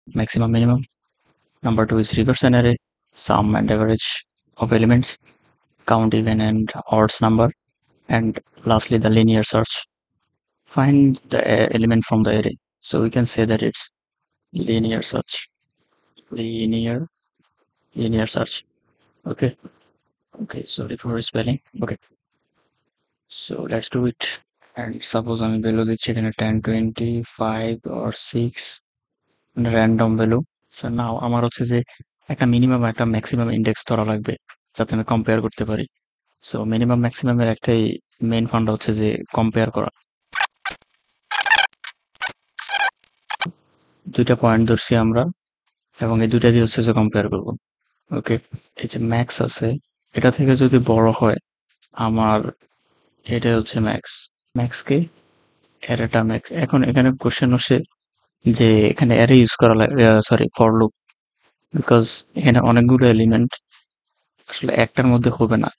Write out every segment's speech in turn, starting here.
maximum minimum. Number two is reverse an array, sum and average of elements, count even and odds number, and lastly the linear search. Find the element from the array. So we can say that it's linear search. Linear search. Okay. Okay, sorry for spelling. Okay. So let's do it. And suppose আমি value দিচ্ছি এখানে 10, 20, 5 or 6 random value. So now আমার হচ্ছে যে একটা minimum একটা maximum index ধরা লাগবে যাতে আমি কম্পেয়ার করতে পারি। সো মিনিমাম ম্যাক্সিমামের একটাই মেইন ফান্ডা হচ্ছে যে কম্পেয়ার করা। দুইটা পয়েন্ট ধরছি আমরা এবং এই দুইটা দিয়ে হচ্ছে যে কম্পেয়ার করব। ওকে, এই যে ম্যাক্স আছে এটা থেকে যদি বড় হয় আমার এটা হচ্ছে ম্যাক্স। ম্যাক্স কে অ্যারেটা ম্যাক্স। এখন এখানে কোশ্চেন হচ্ছে যে এখানে অ্যারে ইউজ করা লাগে, সরি ফর লুপ, বিকজ এখানে অনেকগুলো এলিমেন্ট আসলে একটার মধ্যে হবে না।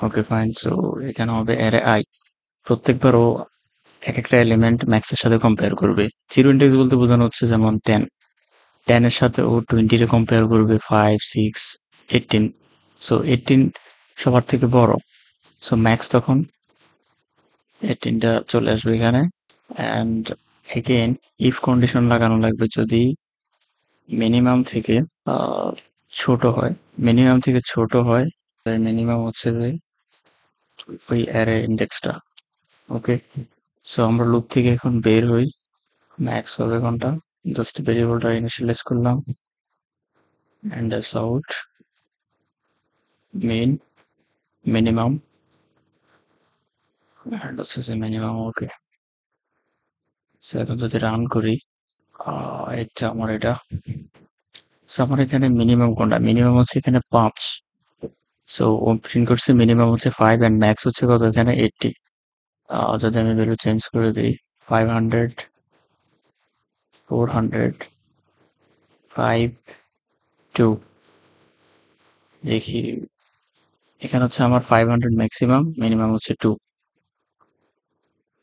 ওকে ফাইন, সো এখানে হবে অ্যারে আই। প্রত্যেকবার ও এক একটা এলিমেন্ট ম্যাক্সের সাথে কম্পেয়ার করবে। জিরো ইন্ডেক্স বলতে বোঝানো হচ্ছে যেমন 10, 10 এর সাথে ও 20 রে কম্পেয়ার করবে, 5, 6, 18। সো 18 সবার থেকে বড়, সো ম্যাক্স তখন 18টা চলে আসবে এখানে। অ্যান্ড এগেইন ইফ কন্ডিশন লাগানো লাগবে যদি মিনিমাম থেকে আহ, ছোট হয়। মিনিমাম থেকে ছোট হয়, মিনিমাম হচ্ছে যে ওই অ্যারে ইন্ডেক্সটা। ওকে, সো আমরা লুপ থেকে এখন বের হই। ম্যাক্স হবে কোনটা, জাস্ট ভেরিয়েবলটা ইনিশিয়ালাইজ করলাম and that's out main minimum and হচ্ছে যে মিনিমাম। ওকে, সো এখন যদি রান করি এটা আমার এটা, সো আমার এখানে মিনিমাম কোনটা, মিনিমাম হচ্ছে এখানে 5। সো ও প্রিন্ট করছে মিনিমাম হচ্ছে 5 অ্যান্ড ম্যাক্স হচ্ছে কত এখানে 80। যদি আমি ভ্যালু চেঞ্জ করে দিই 500, 400, 5, 2, দেখি এখানে হচ্ছে আমার 500 ম্যাক্সিমাম, মিনিমাম হচ্ছে 2।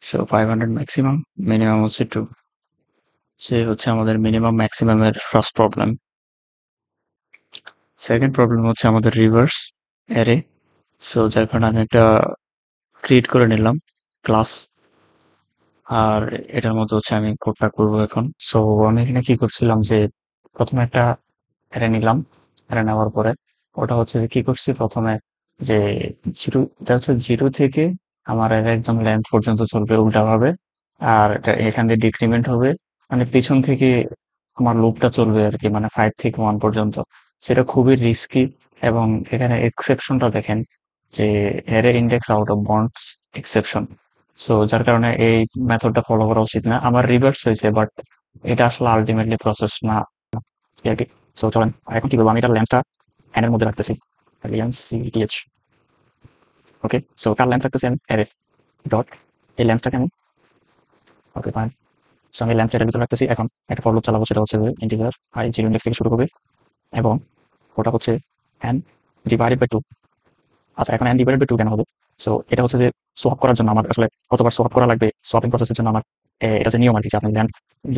সো 500 ম্যাক্সিমাম, মিনিমাম হচ্ছে 2। সে হচ্ছে আমাদের মিনিমাম ম্যাক্সিমামের ফার্স্ট প্রবলেম। সেকেন্ড প্রবলেম হচ্ছে আমাদের রিভার্স অ্যারে। সো যার কারণে আমি একটা ক্রিয়েট করে নিলাম ক্লাস, আর এটার মধ্যে হচ্ছে আমি কোডটা করবো এখন। সো আমি এখানে কি করছিলাম যে প্রথমে একটা অ্যারে নিলাম। অ্যারে নেওয়ার পরে ওটা হচ্ছে যে কি করছি প্রথমে যে জিরো, এটা হচ্ছে জিরো থেকে আমার অ্যারে একদম লেন্থ পর্যন্ত চলবে উল্টা ভাবে। আর এটা এখান দিয়ে ডিক্রিমেন্ট হবে, মানে পিছন থেকে আমার লুপটা চলবে আর কি, মানে 5 থেকে 1 পর্যন্ত। সেটা খুবই রিস্কি। এবং এখানে এক্সেপশনটা দেখেন যে array index out of bonds exception. So যার কারণে এই মেথডটা ফলো করা উচিত না। আমার রিভার্স হয়েছে, বাট এটা আসলে আলটিমেটলি প্রসেস না আর কি। সো চলেন এখন কি করবো, আমি এটা লেন্থটা এন এর মধ্যে রাখতেছি, এলিয়ান সিটিএইচ। ওকে, সো কার লেন্থ রাখতেছি আমি অ্যারে ডট এই লেন্থটাকে আমি। ওকে ফাইন, সো আমি লেন্থটা এটার ভিতরে রাখতেছি। এখন একটা ফর লুপ চালাবো, সেটা হচ্ছে ইন্টিজার আই জিরো ইন্ডেক্স থেকে শুরু হবে এবং ওটা হচ্ছে এন ডিভাইডেড বাই টু। আচ্ছা, এখন এন ডিভাইডেড বাই টু কেন হবে? সো এটা হচ্ছে যে সোয়াপ করার জন্য আমার আসলে কতবার সোয়াপ করা লাগবে, সোয়াপিং প্রসেসের জন্য আমার এটা হচ্ছে নিয়ম আর কি, যে আপনি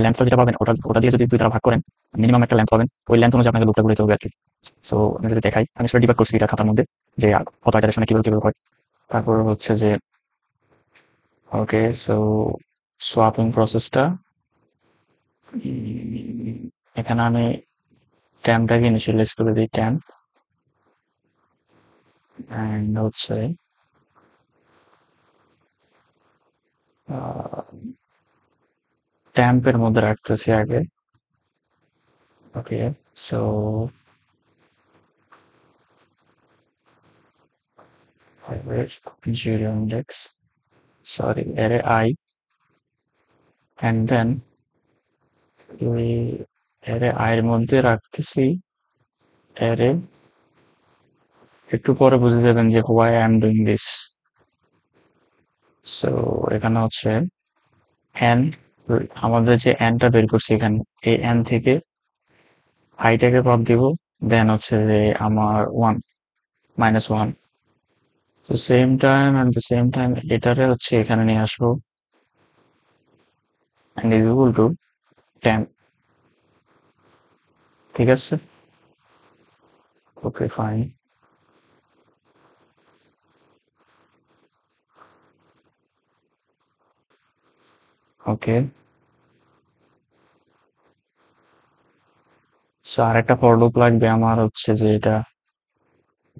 লেন্থটা যেটা পাবেন ওটা দিয়ে যদি দুই দ্বারা ভাগ করেন মিনিমাম একটা লেন্থ পাবেন, ওই লেন্থ অনুযায়ী আপনাকে লুপটা ঘুরতে হবে আর কি। সো আমি যদি দেখাই, আমি সেটা ডিবাগ করছি এটা খাতার মধ্যে যে কত ইটারেশনে কিভাবে কিভাবে হয়। তারপর হচ্ছে যে ওকে, সো সোয়াপিং প্রসেসটা এখানে আমি ট্যামটাকে ইনিশিয়ালাইজ করে দিই, ট্যাম অ্যান্ড হচ্ছে ট্যাম্পের মধ্যে রাখতেছি আগে। ওকে, so zero index, sorry, array I, and then ওই array I এর মধ্যে রাখতেছি array, একটু পরে বুঝে যাবেন যে why I am doing this. So এখানে হচ্ছে n, আমাদের যে n টা বের করছি এখানে, এই n থেকে I টাকে বাদ দিব, দেন হচ্ছে যে আমার 1 -1। তো same time at the same time এটারে হচ্ছে এখানে নিয়ে আসবো, and is equal to temp. ঠিক আছে? Okay, fine. Okay. So আরেকটা for loop লাগবে আমার হচ্ছে যে এটা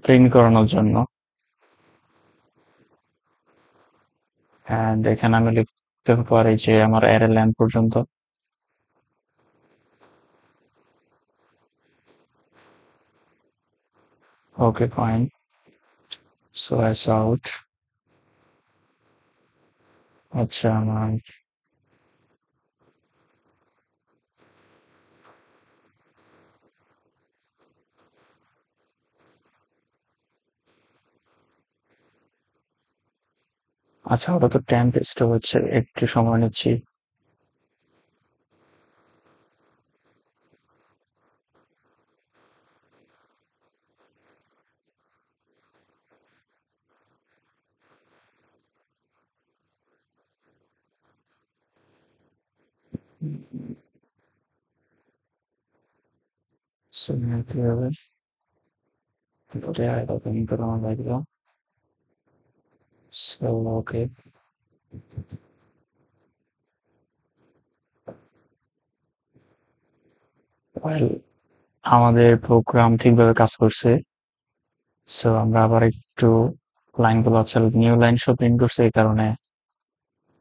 প্রিন্ট করানোর জন্য, and এখানে আমি লিখতে পারি যে আমার array length পর্যন্ত। Okay, fine. So as out, আচ্ছা আমার আচ্ছা ওটা তো temp স্টোর হচ্ছে, একটু সময় নিচ্ছি। So কিভাবে এটা ওপেন করে আমার লাগলো। So okay. Well, আমাদের প্রোগ্রাম ঠিকভাবে কাজ করছে। সো আমরা আবার একটু লাইনগুলো হচ্ছে নিউ লাইন শো প্রিন্ট করছে, এই কারণে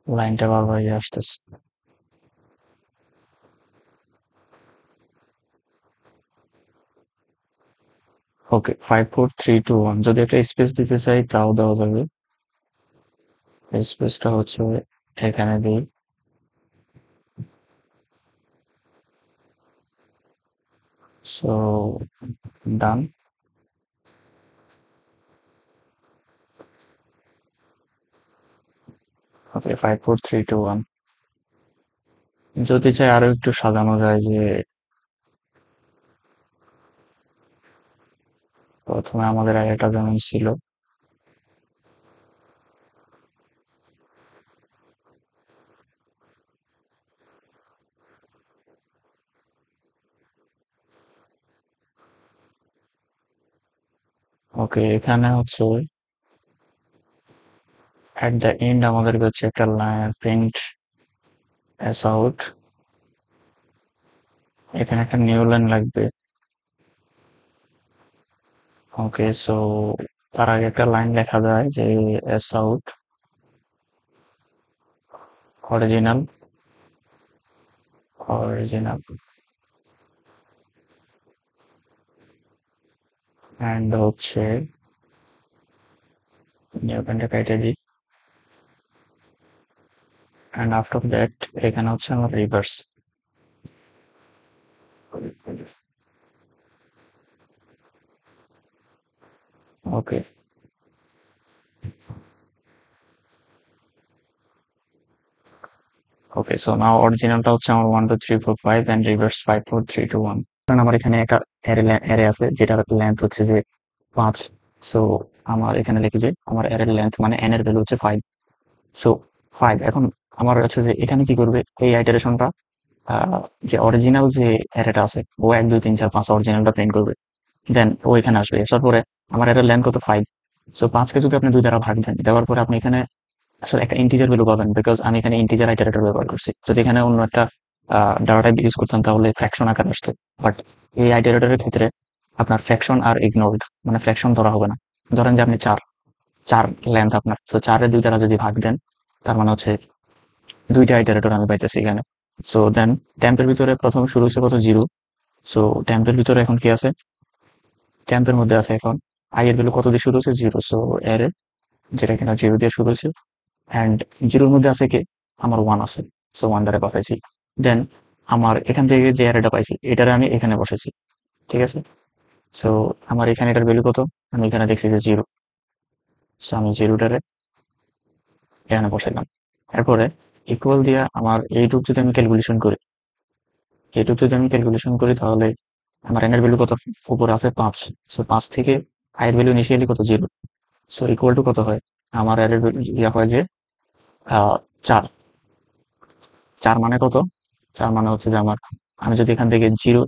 লাইনটা বারবার আসতেছে। ওকে, 5 4 3 2 1 যদি একটা স্পেস দিতে চাই তাও দেওয়া যাবে। স্পেসটা হচ্ছে এখানে দিই। সো ডান। ওকে, 5 4 3 2 1। যদি চাই আরো একটু সাজানো যায় যে প্রথমে আমাদের আরেকটা যেমন ছিল। ওকে, এখানে হচ্ছে এট দ্য এন্ড আমাদের হচ্ছে একটা লাইন প্রিন্ট এস আউট। এখানে একটা নিউ লাইন লাগবে। ওকে, সো তার আগে একটা লাইন লেখা যায় যে S out original original and হচ্ছে নিউ লাইনটা কেটে দিই, অ্যান্ড আফটার দ্যাট এখানে হচ্ছে আমার রিভার্স। ওকে, ওকে, সো নাও অরিজিনালটা হচ্ছে আমার 1 2 3 4 5 অ্যান্ড রিভার্স 5 4 3 2 1। কারণ আমার এখানে একটা অ্যারে আছে যেটার লেন্থ হচ্ছে যে 5। সো আমার এখানে লিখি যে আমার অ্যারের লেন্থ মানে এন এর ভ্যালু হচ্ছে 5। সো 5 এখন আমার হচ্ছে যে এখানে কি করবে এই আইটারেশনটা, যে অরিজিনাল যে অ্যারেটা আছে ও 1 2 3 4 5 অরিজিনালটা প্রিন্ট করবে, দেন ও এখানে আসবে, আসার পরে আমার অ্যারের লেন্থ কত 5। সো 5কে যদি আপনি 2 দ্বারা ভাগ দেন, দেওয়ার পরে আপনি এখানে আসলে একটা ইন্টিজার ভ্যালু পাবেন, বিকজ আমি এখানে ইন্টিজার আইটারেটর ব্যবহার করছি। যদি এখানে অন্য একটা ডাটা টাইপ ইউজ করতাম তাহলে ফ্র্যাকশন আকারে আসতো, বাট এই আইটারেটরের ক্ষেত্রে আপনার ফ্র্যাকশন আর ইগনোরড, মানে ফ্র্যাকশন ধরা হবে না। ধরেন যে আপনি চার চার লেন্থ আপনার, তো 4-এর 2 দ্বারা যদি ভাগ দেন তার মানে হচ্ছে 2টা আইটারেটর আমি পাইতেছি এখানে। সো দেন ট্যাম্পের ভিতরে প্রথমে শুরু হচ্ছে কত 0। সো ট্যাম্পের ভিতরে এখন কি আছে, ট্যাম্পের মধ্যে আছে এখন আই এর ভ্যালু কত দিয়ে শুরু হচ্ছে 0। সো এর যেটা কিনা 0 দিয়ে শুরু হয়েছে, অ্যান্ড 0-র মধ্যে আছে কি আমার 1 আছে। সো 1 দ্বারা পাঠাইছি। দেন আমার এখান থেকে যে অ্যারেটা পাইছি এটারে আমি এখানে বসাইছি। ঠিক আছে? সো আমার এখানে এটার ভ্যালু কত, আমি এখানে দেখছি যে 0। সো আমি 0টারে এখানে বসাইলাম। এরপরে ইকুয়াল দিয়ে আমার এইটুক যদি আমি ক্যালকুলেশন করি, এইটুক যদি আমি ক্যালকুলেশন করি তাহলে আমার এন এর ভ্যালু কত উপর আছে 5। সো 5 থেকে আই এর ভ্যালু ইনিশিয়ালি কত 0। সো ইকুয়াল টু কত হয়, আমার এর ইয়া হয় যে 4। চার মানে কত? চার মানে হচ্ছে যে আমি যদি এখান থেকে জিরো,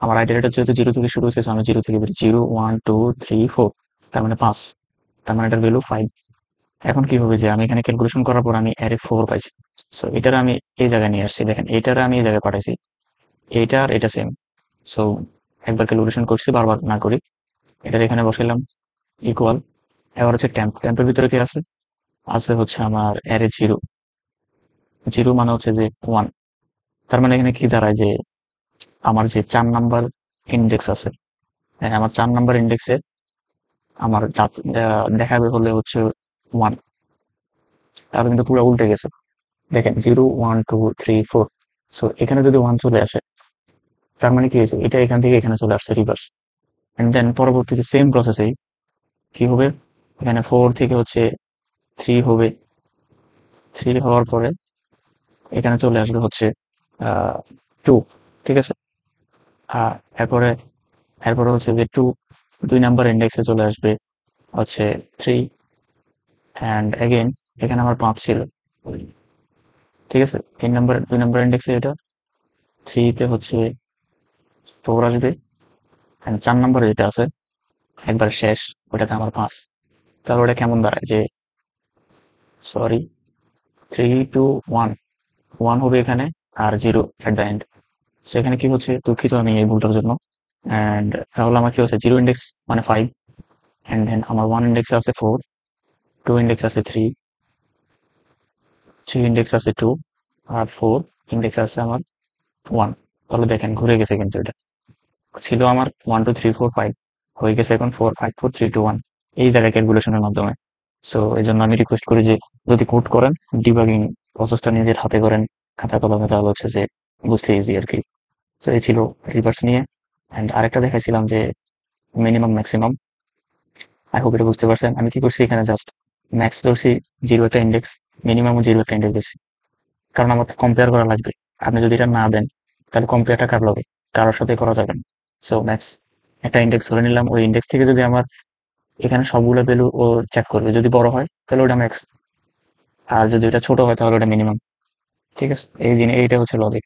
আমার আইডিয়াটা যেহেতু জিরো থেকে শুরু হচ্ছে, so আমি জিরো থেকে বেরি, zero, one, two, three, four, তার মানে পাঁচ, তার মানে এটার ভ্যালু ফাইভ। এখন কি হবে যে আমি এখানে ক্যালকুলেশন করার পর আমি অ্যারে ফোর পাইছি। সো এটার আমি এই জায়গায় নিয়ে আসছি, দেখেন এটার আমি এই জায়গায় পাঠাইছি, এইটা আর এটা সেম। সো একবার ক্যালকুলেশন করছি, বারবার না করি, এটার এখানে বসাইলাম ইকুয়াল। এবার হচ্ছে ট্যাম্প, ট্যাম্পের ভিতরে কি আছে? আছে হচ্ছে আমার অ্যারে জিরো, জিরো মানে হচ্ছে যে ওয়ান। তার মানে এখানে কি দাঁড়ায় যে আমার যে চার নাম্বার ইন্ডেক্স আছে, হ্যাঁ আমার চার নাম্বার ইন্ডেক্সে আমার দেখাবে হলে হচ্ছে ওয়ান। তাহলে কিন্তু পুরো উল্টে গেছে, দেখেন zero, one, two, three, four. So এখানে যদি ওয়ান চলে আসে, তার মানে কি হয়েছে, এটা এখান থেকে এখানে চলে আসছে রিভার্স। এন্ড দেন পরবর্তীতে সেম প্রসেসেই কি হবে, এখানে ফোর থেকে হচ্ছে থ্রি হবে, থ্রি হওয়ার পরে এখানে চলে আসবে হচ্ছে টু, ঠিক আছে। আর এরপরে এরপরে হচ্ছে যে টু, দুই নাম্বার ইন্ডেক্সে চলে আসবে হচ্ছে থ্রি, অ্যান্ড এগেন এখানে আমার পাঁচ ছিল, ঠিক আছে। দুই নাম্বার ইন্ডেক্সে এটা, থ্রিতে হচ্ছে ফোর আসবে, অ্যান্ড চার নাম্বারে যেটা আছে একবার শেষ, ওটাতে আমার পাঁচ। তাহলে ওটা কেমন দাঁড়ায় যে, sorry, three two one, one হবে এখানে, আর জিরো এট দ্য এন্ড। সেখানে কি হচ্ছে, দুঃখিত আমি এই ভুলটার জন্য। অ্যান্ড তাহলে আমার কি হচ্ছে, জিরো ইন্ডেক্স মানে ফাইভ, অ্যান্ড দেন আমার ওয়ান ইন্ডেক্সে আছে ফোর, টু ইন্ডেক্স আছে থ্রি, থ্রি ইন্ডেক্স আছে টু, আর ফোর ইন্ডেক্স আছে আমার ওয়ান। তাহলে দেখেন ঘুরে গেছে, কিন্তু এটা ছিল আমার one two three four five, হয়ে গেছে এখন four five four three two one, এই জায়গায় ক্যালকুলেশনের মাধ্যমে। সো এই জন্য আমি রিকোয়েস্ট করি যে যদি কোড করেন, ডিবাগিং প্রসেসটা নিজের হাতে করেন, খাতা কলমে, তাহলে হচ্ছে যে বুঝতে ইজি আর কি। তো এই ছিল রিভার্স নিয়ে। অ্যান্ড আরেকটা দেখাইছিলাম যে মিনিমাম ম্যাক্সিমাম। আই হোপ এটা বুঝতে পারছেন। আমি কি করছি, এখানে জাস্ট ম্যাক্স ধরছি জিরো একটা ইন্ডেক্স, মিনিমামও জিরো একটা ইন্ডেক্স ধরছি, কারণ আমার কম্পেয়ার করা লাগবে। আপনি যদি এটা না দেন, তাহলে কম্পেয়ারটা কার লগে, কারোর সাথে করা যাবে না। সো ম্যাক্স একটা ইন্ডেক্স ধরে নিলাম, ওই ইন্ডেক্স থেকে যদি আমার এখানে সবগুলো ভ্যালু ও চেক করবে, যদি বড় হয় তাহলে ওটা ম্যাক্স, আর যদি ওটা ছোট হয় তাহলে ওটা মিনিমাম। ঠিক আছে, এই জিনিস এইটা হচ্ছে লজিক।